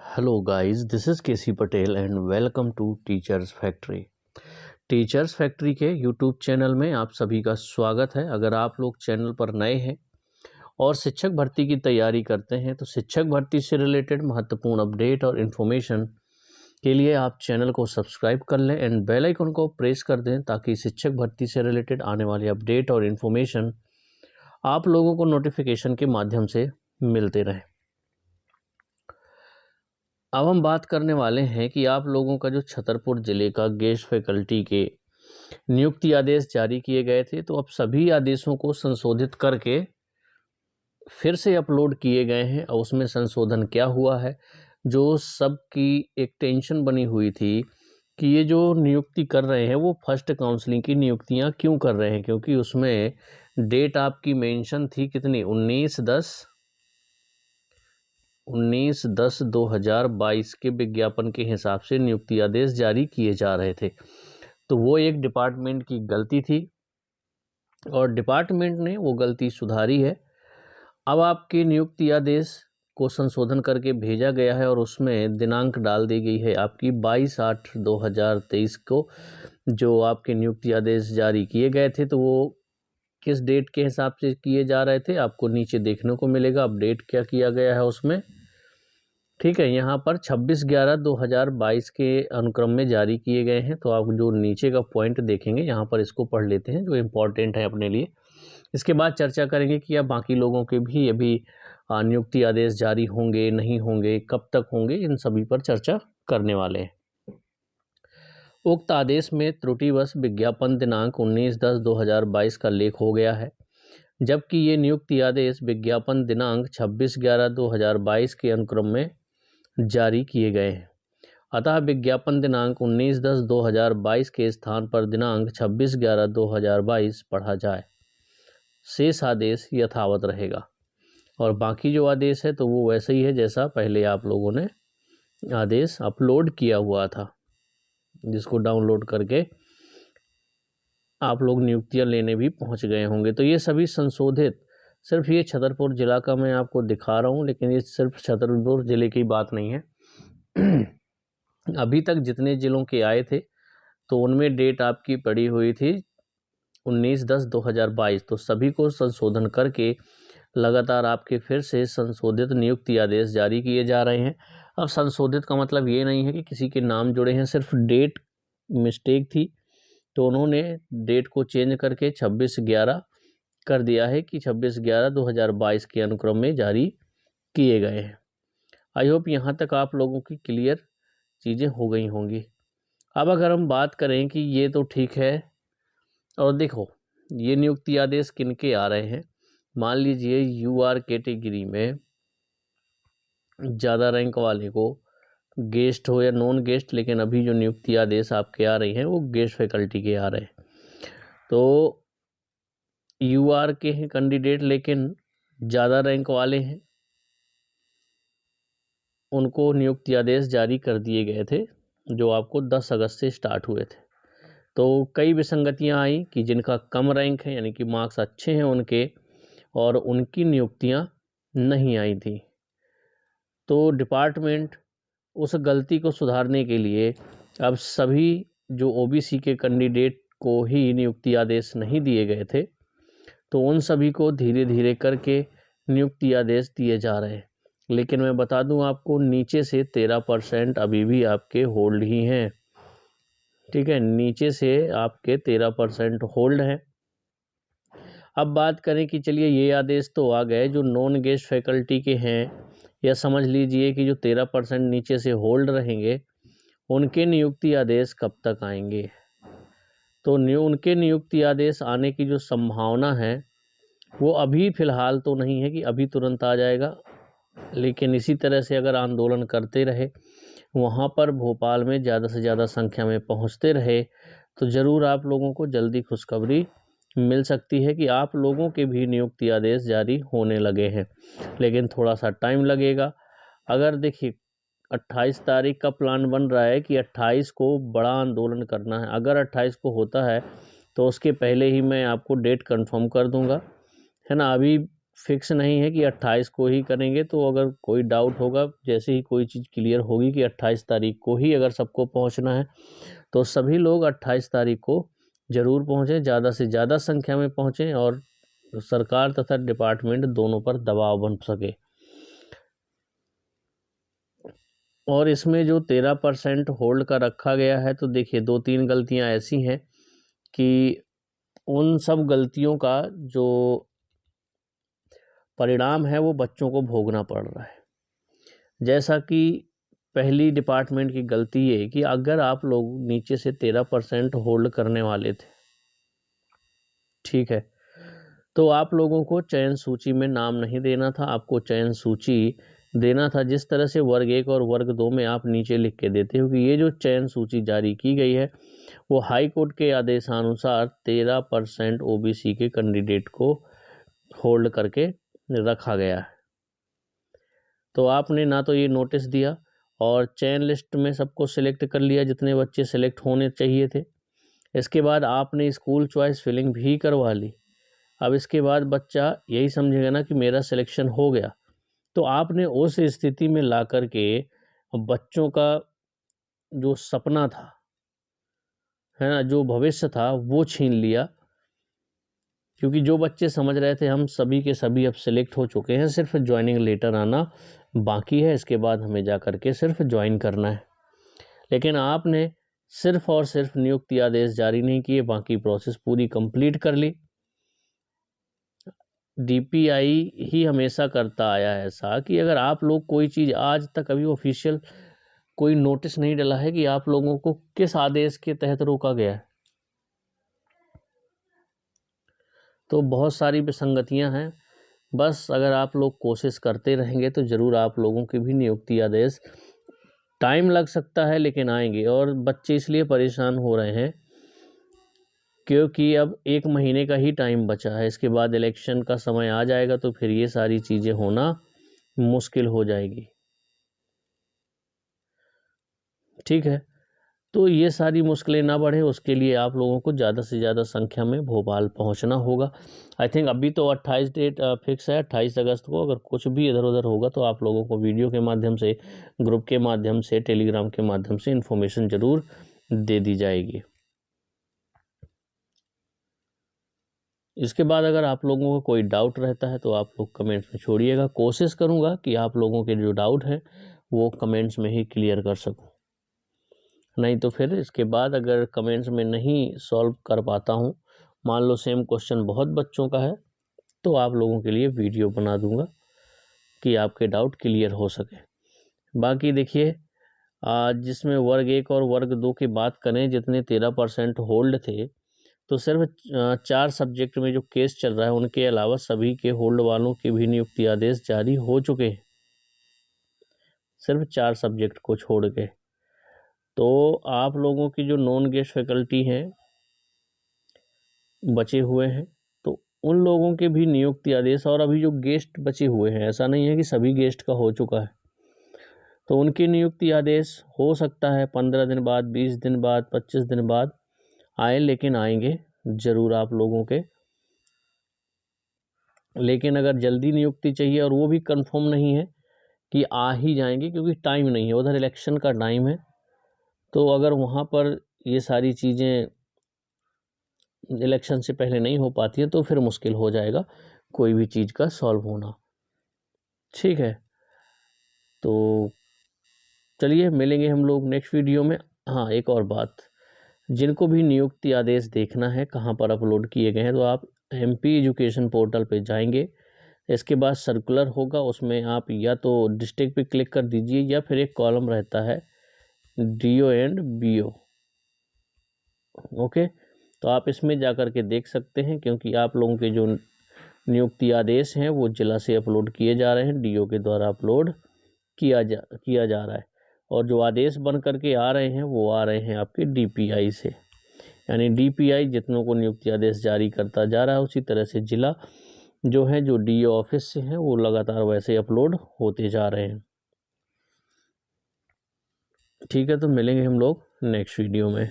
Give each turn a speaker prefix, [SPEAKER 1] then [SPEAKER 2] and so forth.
[SPEAKER 1] Hello guys, this is KC Patel and welcome to teachers factory. Teachers factory के YouTube channel में आप सभी का स्वागत है। अगर आप लोग चैनल पर नए हैं और शिक्षक भर्ती की तैयारी करते हैं तो शिक्षक भर्ती से रिलेटेड महत्वपूर्ण अपडेट और इन्फॉर्मेशन के लिए आप चैनल को सब्सक्राइब कर लें एंड बेल आइकन को प्रेस कर दें ताकि शिक्षक भर्ती से रिलेटेड आने वाले अपडेट और इन्फॉर्मेशन आप लोगों को नोटिफिकेशन के माध्यम से मिलते रहें। अब हम बात करने वाले हैं कि आप लोगों का जो छतरपुर ज़िले का गेस्ट फैकल्टी के नियुक्ति आदेश जारी किए गए थे, तो अब सभी आदेशों को संशोधित करके फिर से अपलोड किए गए हैं। और उसमें संशोधन क्या हुआ है, जो सबकी एक टेंशन बनी हुई थी कि ये जो नियुक्ति कर रहे हैं वो फर्स्ट काउंसलिंग की नियुक्तियां क्यों कर रहे हैं, क्योंकि उसमें डेट आपकी मेंशन थी कितनी 19/10/2022 के विज्ञापन के हिसाब से नियुक्ति आदेश जारी किए जा रहे थे। तो वो एक डिपार्टमेंट की गलती थी और डिपार्टमेंट ने वो गलती सुधारी है। अब आपके नियुक्ति आदेश को संशोधन करके भेजा गया है और उसमें दिनांक डाल दी गई है आपकी 22/8/2023 को। जो आपके नियुक्ति आदेश जारी किए गए थे तो वो किस डेट के हिसाब से किए जा रहे थे आपको नीचे देखने को मिलेगा। अपडेट क्या किया गया है उसमें, ठीक है, यहाँ पर 26/11/2022 के अनुक्रम में जारी किए गए हैं। तो आप जो नीचे का पॉइंट देखेंगे यहाँ पर इसको पढ़ लेते हैं जो इम्पोर्टेंट है अपने लिए। इसके बाद चर्चा करेंगे कि अब बाकी लोगों के भी अभी नियुक्ति आदेश जारी होंगे नहीं होंगे, कब तक होंगे, इन सभी पर चर्चा करने वाले हैं। उक्त आदेश में त्रुटिवश विज्ञापन दिनांक 19/10/2022 का लेख हो गया है, जबकि ये नियुक्ति आदेश विज्ञापन दिनांक 26/11/2022 के अनुक्रम में जारी किए गए हैं। अतः विज्ञापन दिनांक 19/10/2022 के स्थान पर दिनांक 26/11/2022 पढ़ा जाए। शेष आदेश यथावत रहेगा और बाकी जो आदेश है तो वो वैसे ही है जैसा पहले आप लोगों ने आदेश अपलोड किया हुआ था, जिसको डाउनलोड करके आप लोग नियुक्तियां लेने भी पहुंच गए होंगे। तो ये सभी संशोधित, सिर्फ ये छतरपुर जिला का मैं आपको दिखा रहा हूं, लेकिन ये सिर्फ छतरपुर जिले की बात नहीं है। अभी तक जितने जिलों के आए थे तो उनमें डेट आपकी पड़ी हुई थी 19/10/2022। तो सभी को संशोधन करके लगातार आपके फिर से संशोधित नियुक्ति आदेश जारी किए जा रहे हैं। अब संशोधित का मतलब ये नहीं है कि किसी के नाम जुड़े हैं, सिर्फ डेट मिस्टेक थी तो उन्होंने डेट को चेंज करके 26/11 कर दिया है कि 26/11/2022 के अनुक्रम में जारी किए गए हैं। आई होप यहाँ तक आप लोगों की क्लियर चीज़ें हो गई होंगी। अब अगर हम बात करें कि ये तो ठीक है, और देखो ये नियुक्ति आदेश किनके आ रहे हैं। मान लीजिए यूआर कैटेगरी में ज़्यादा रैंक वाले को, गेस्ट हो या नॉन गेस्ट, लेकिन अभी जो नियुक्ति आदेश आपके आ रही हैं वो गेस्ट फैकल्टी के आ रहे हैं। तो यूआर के हैं कैंडिडेट लेकिन ज़्यादा रैंक वाले हैं, उनको नियुक्ति आदेश जारी कर दिए गए थे जो आपको 10 अगस्त से स्टार्ट हुए थे। तो कई विसंगतियां आई कि जिनका कम रैंक है यानी कि मार्क्स अच्छे हैं उनके, और उनकी नियुक्तियां नहीं आई थी। तो डिपार्टमेंट उस गलती को सुधारने के लिए अब सभी जो ओबीसी के कैंडिडेट को ही नियुक्ति आदेश नहीं दिए गए थे तो उन सभी को धीरे धीरे करके नियुक्ति आदेश दिए जा रहे हैं। लेकिन मैं बता दूं आपको, नीचे से 13% अभी भी आपके होल्ड ही हैं, ठीक है, नीचे से आपके 13% होल्ड हैं। अब बात करें कि चलिए ये आदेश तो आ गए, जो नॉन गेस्ट फैकल्टी के हैं या समझ लीजिए कि जो 13% नीचे से होल्ड रहेंगे उनके नियुक्ति आदेश कब तक आएंगे। तो उनके नियुक्ति आदेश आने की जो संभावना है वो अभी फ़िलहाल तो नहीं है कि अभी तुरंत आ जाएगा, लेकिन इसी तरह से अगर आंदोलन करते रहे, वहाँ पर भोपाल में ज़्यादा से ज़्यादा संख्या में पहुँचते रहे तो ज़रूर आप लोगों को जल्दी खुशखबरी मिल सकती है कि आप लोगों के भी नियुक्ति आदेश जारी होने लगे हैं, लेकिन थोड़ा सा टाइम लगेगा। अगर देखिए 28 तारीख का प्लान बन रहा है कि 28 को बड़ा आंदोलन करना है, अगर 28 को होता है तो उसके पहले ही मैं आपको डेट कंफर्म कर दूंगा, है ना। अभी फिक्स नहीं है कि 28 को ही करेंगे। तो अगर कोई डाउट होगा, जैसे ही कोई चीज़ क्लियर होगी कि 28 तारीख को ही अगर सबको पहुंचना है, तो सभी लोग 28 तारीख को ज़रूर पहुँचें, ज़्यादा से ज़्यादा संख्या में पहुँचें और सरकार तथा डिपार्टमेंट दोनों पर दबाव बन सके। और इसमें जो 13% होल्ड का रखा गया है, तो देखिए 2-3 गलतियां ऐसी हैं कि उन सब गलतियों का जो परिणाम है वो बच्चों को भोगना पड़ रहा है। जैसा कि पहली डिपार्टमेंट की गलती ये कि अगर आप लोग नीचे से 13% होल्ड करने वाले थे, ठीक है, तो आप लोगों को चयन सूची में नाम नहीं देना था। आपको चयन सूची देना था जिस तरह से वर्ग 1 और वर्ग 2 में आप नीचे लिख के देते हो कि ये जो चयन सूची जारी की गई है वो हाई कोर्ट के आदेशानुसार 13% ओबीसी के कैंडिडेट को होल्ड करके रखा गया है। तो आपने ना तो ये नोटिस दिया और चयन लिस्ट में सबको सिलेक्ट कर लिया जितने बच्चे सिलेक्ट होने चाहिए थे। इसके बाद आपने स्कूल चॉइस फिलिंग भी करवा ली। अब इसके बाद बच्चा यही समझेगा ना कि मेरा सिलेक्शन हो गया, तो आपने उस स्थिति में ला कर के बच्चों का जो सपना था, है ना, जो भविष्य था वो छीन लिया। क्योंकि जो बच्चे समझ रहे थे हम सभी के सभी अब सिलेक्ट हो चुके हैं, सिर्फ ज्वाइनिंग लेटर आना बाकी है, इसके बाद हमें जा कर के सिर्फ ज्वाइन करना है। लेकिन आपने सिर्फ और सिर्फ नियुक्ति आदेश जारी नहीं किए, बाकी प्रोसेस पूरी कंप्लीट कर ली। डीपीआई ही हमेशा करता आया है ऐसा कि अगर आप लोग कोई चीज़, आज तक अभी ऑफिशियल कोई नोटिस नहीं डला है कि आप लोगों को किस आदेश के तहत रोका गया है। तो बहुत सारी विसंगतियां हैं। बस अगर आप लोग कोशिश करते रहेंगे तो ज़रूर आप लोगों के भी नियुक्ति आदेश, टाइम लग सकता है लेकिन आएंगे। और बच्चे इसलिए परेशान हो रहे हैं क्योंकि अब 1 महीने का ही टाइम बचा है, इसके बाद इलेक्शन का समय आ जाएगा तो फिर ये सारी चीज़ें होना मुश्किल हो जाएगी। ठीक है, तो ये सारी मुश्किलें ना बढ़े उसके लिए आप लोगों को ज़्यादा से ज़्यादा संख्या में भोपाल पहुंचना होगा। आई थिंक अभी तो 28 डेट फिक्स है, 28 अगस्त को। अगर कुछ भी इधर उधर होगा तो आप लोगों को वीडियो के माध्यम से, ग्रुप के माध्यम से, टेलीग्राम के माध्यम से इन्फॉर्मेशन ज़रूर दे दी जाएगी। इसके बाद अगर आप लोगों को कोई डाउट रहता है तो आप लोग कमेंट्स में छोड़िएगा। कोशिश करूँगा कि आप लोगों के जो डाउट हैं वो कमेंट्स में ही क्लियर कर सकूँ। नहीं तो फिर इसके बाद अगर कमेंट्स में नहीं सॉल्व कर पाता हूँ, मान लो सेम क्वेश्चन बहुत बच्चों का है, तो आप लोगों के लिए वीडियो बना दूंगा कि आपके डाउट क्लियर हो सके। बाकी देखिए, जिसमें वर्ग 1 और वर्ग 2 की बात करें, जितने 13% होल्ड थे, तो सिर्फ 4 सब्जेक्ट में जो केस चल रहा है उनके अलावा सभी के होल्ड वालों के भी नियुक्ति आदेश जारी हो चुके हैं, सिर्फ 4 सब्जेक्ट को छोड़ के। तो आप लोगों की जो नॉन गेस्ट फैकल्टी हैं बचे हुए हैं, तो उन लोगों के भी नियुक्ति आदेश, और अभी जो गेस्ट बचे हुए हैं, ऐसा नहीं है कि सभी गेस्ट का हो चुका है, तो उनकी नियुक्ति आदेश हो सकता है 15 दिन बाद, 20 दिन बाद, 25 दिन बाद आए, लेकिन आएंगे ज़रूर आप लोगों के। लेकिन अगर जल्दी नियुक्ति चाहिए और वो भी कंफर्म नहीं है कि आ ही जाएंगे, क्योंकि टाइम नहीं है, उधर इलेक्शन का टाइम है, तो अगर वहाँ पर ये सारी चीज़ें इलेक्शन से पहले नहीं हो पाती है तो फिर मुश्किल हो जाएगा कोई भी चीज़ का सॉल्व होना। ठीक है, तो चलिए मिलेंगे हम लोग नेक्स्ट वीडियो में। हाँ, एक और बात, जिनको भी नियुक्ति आदेश देखना है कहाँ पर अपलोड किए गए हैं, तो आप MP एजुकेशन पोर्टल पे जाएंगे। इसके बाद सर्कुलर होगा, उसमें आप या तो डिस्ट्रिक्ट पे क्लिक कर दीजिए या फिर एक कॉलम रहता है DO एंड BO। ओके, तो आप इसमें जा कर के देख सकते हैं, क्योंकि आप लोगों के जो नियुक्ति आदेश हैं वो जिला से अपलोड किए जा रहे हैं, DO के द्वारा अपलोड किया जा रहा है, और जो आदेश बन करके आ रहे हैं वो आ रहे हैं आपके DPI से। यानी DPI जितनों को नियुक्ति आदेश जारी करता जा रहा है, उसी तरह से जिला जो है, जो DO ऑफिस से हैं, वो लगातार वैसे अपलोड होते जा रहे हैं। ठीक है, तो मिलेंगे हम लोग नेक्स्ट वीडियो में।